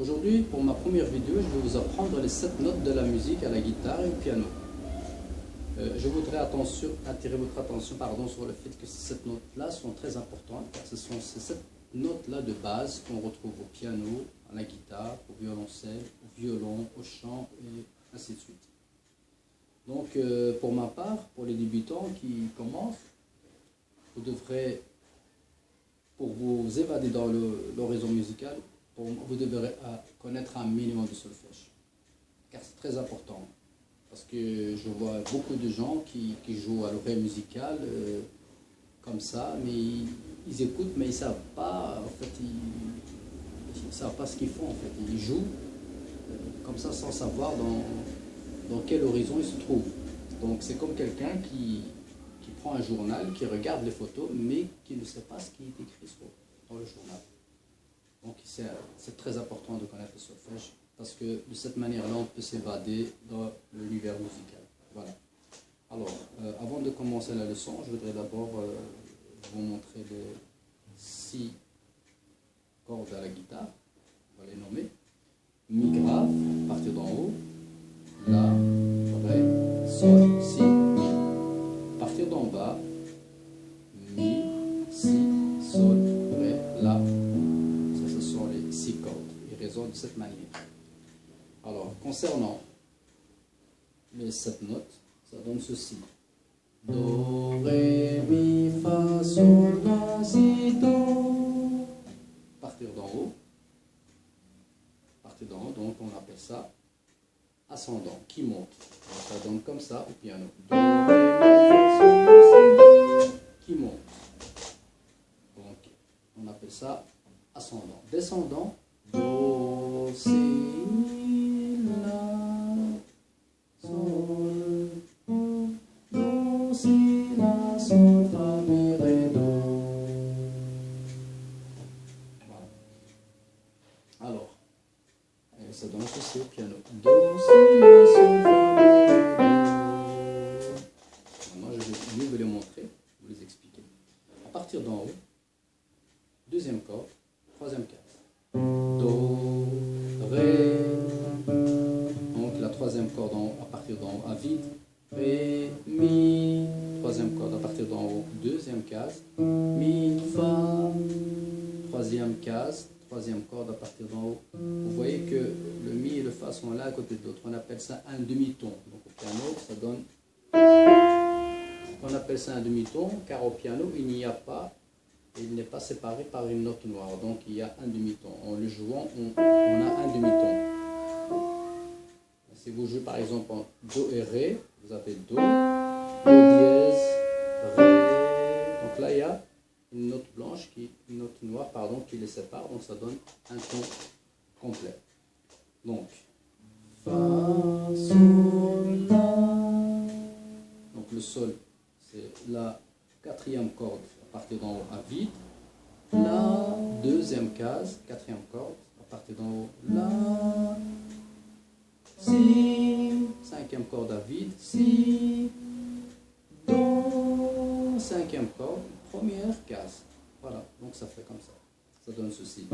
Aujourd'hui, pour ma première vidéo, je vais vous apprendre les 7 notes de la musique à la guitare et au piano. Je voudrais attirer votre attention sur le fait que ces 7 notes-là sont très importantes, car ce sont ces 7 notes-là de base qu'on retrouve au piano, à la guitare, au violoncelle, au violon, au chant et ainsi de suite. Donc, pour ma part, pour les débutants qui commencent, vous devrez, pour vous évader dans l'horizon musical, vous devrez connaître un minimum de solfège, car c'est très important. Parce que je vois beaucoup de gens qui jouent à l'oreille musicale comme ça, mais ils écoutent, mais ils ne savent pas, en fait, ils savent pas ce qu'ils font, en fait. Ils jouent comme ça sans savoir dans quel horizon ils se trouvent. Donc c'est comme quelqu'un qui prend un journal, qui regarde les photos, mais qui ne sait pas ce qui est écrit dans le journal. Donc c'est très important de connaître le solfège, parce que de cette manière-là, on peut s'évader dans l'univers musical. Voilà. Alors, avant de commencer la leçon, je voudrais d'abord vous montrer les 6 cordes à la guitare. On va les nommer. Mi grave, à partir d'en haut. La, ré, sol, si, mi. À partir d'en bas, mi, si, sol, ré, la. Ça, ce sont les 6 cordes. Ils résonnent de cette manière. Alors, concernant les 7 notes, ça donne ceci. Do, ré, mi, fa, sol, la, si, do. Partir d'en haut. Partir d'en haut, donc on appelle ça ascendant, qui monte. Alors, ça donne comme ça au piano. Do, ré, mi, fa, sol, la, si, do. Qui monte. Donc, on appelle ça ascendant. Descendant. Do, si, alors, ça donne ceci au piano. Do, si, la, sol, fa, mi, ré, do. Maintenant, je vais les montrer, vous les expliquer. À partir d'en haut, deuxième corde, troisième case. Do, ré. Donc la troisième corde à partir d'en haut à vide. Ré, mi. Troisième corde à partir d'en haut, deuxième case. Mi, fa. Troisième case. Troisième corde à partir d'en haut. Vous voyez que le mi et le fa sont l'un à côté de l'autre. On appelle ça un demi-ton. Donc au piano, ça donne... On appelle ça un demi-ton, car au piano, il n'y a pas, il n'est pas séparé par une note noire. Donc il y a un demi-ton. En le jouant, on a un demi-ton. Si vous jouez par exemple en Do et Ré, vous avez Do, Do dièse, Ré. Donc là, il y a une note blanche, une note noire, qui les sépare. Donc ça donne un ton complet. Donc, Fa, Sol, La. Donc le Sol, c'est la quatrième corde à partir d'en haut à vide. La deuxième case, quatrième corde à partir d'en haut. La. Si, cinquième corde à vide, si, do, cinquième corde, première case. Voilà, donc ça fait comme ça. Ça donne ceci.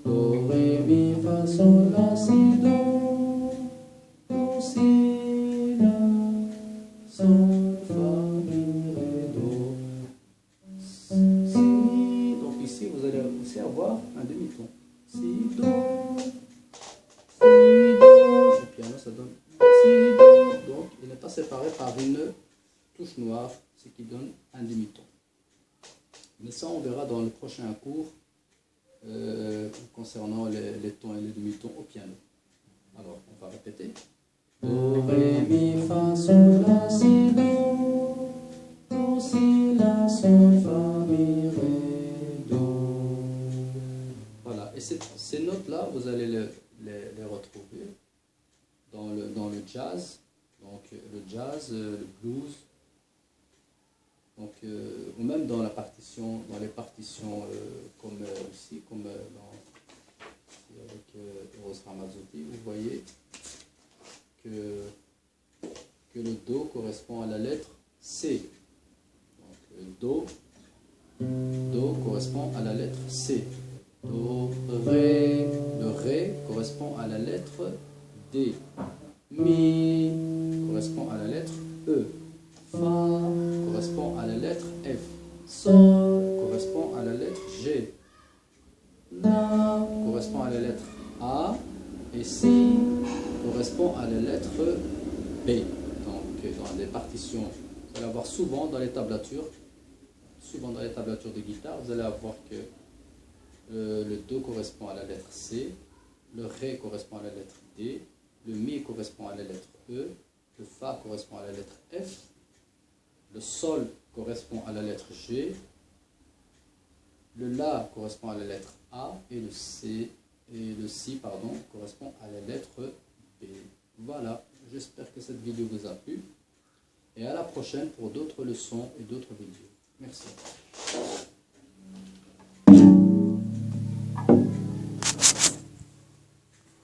Do, ré, mi, fa, sol, la, si, do, si, la, sol, fa, mi, ré, do, si. Donc ici, vous allez aussi avoir un demi-ton. Si, do. Ça donne si, do. Donc il n'est pas séparé par une touche noire, ce qui donne un demi-ton. Mais ça on verra dans le prochain cours concernant les tons et les demi-tons au piano. Alors on va répéter. Do, ré, mi, fa, sol, la, si, do. Do, si, la, sol, fa, mi, ré, do. Voilà, et ces notes-là, vous allez les retrouver dans le jazz, donc le jazz, le blues, donc, ou même dans les partitions comme ici, comme avec Eros Ramazzotti, vous voyez que le Do correspond à la lettre C. Donc Do correspond à la lettre C. Do, Ré. Le Ré correspond à la lettre D. Mi correspond à la lettre E. Fa correspond à la lettre F. Sol correspond à la lettre G. La correspond à la lettre A. Et Si correspond à la lettre B. Donc, dans les partitions, vous allez avoir souvent dans les tablatures de guitare, vous allez avoir que le Do correspond à la lettre C, le Ré correspond à la lettre D, le Mi correspond à la lettre E, le Fa correspond à la lettre F, le Sol correspond à la lettre G, le La correspond à la lettre A et le Si correspond à la lettre B. Voilà, j'espère que cette vidéo vous a plu et à la prochaine pour d'autres leçons et d'autres vidéos. Merci.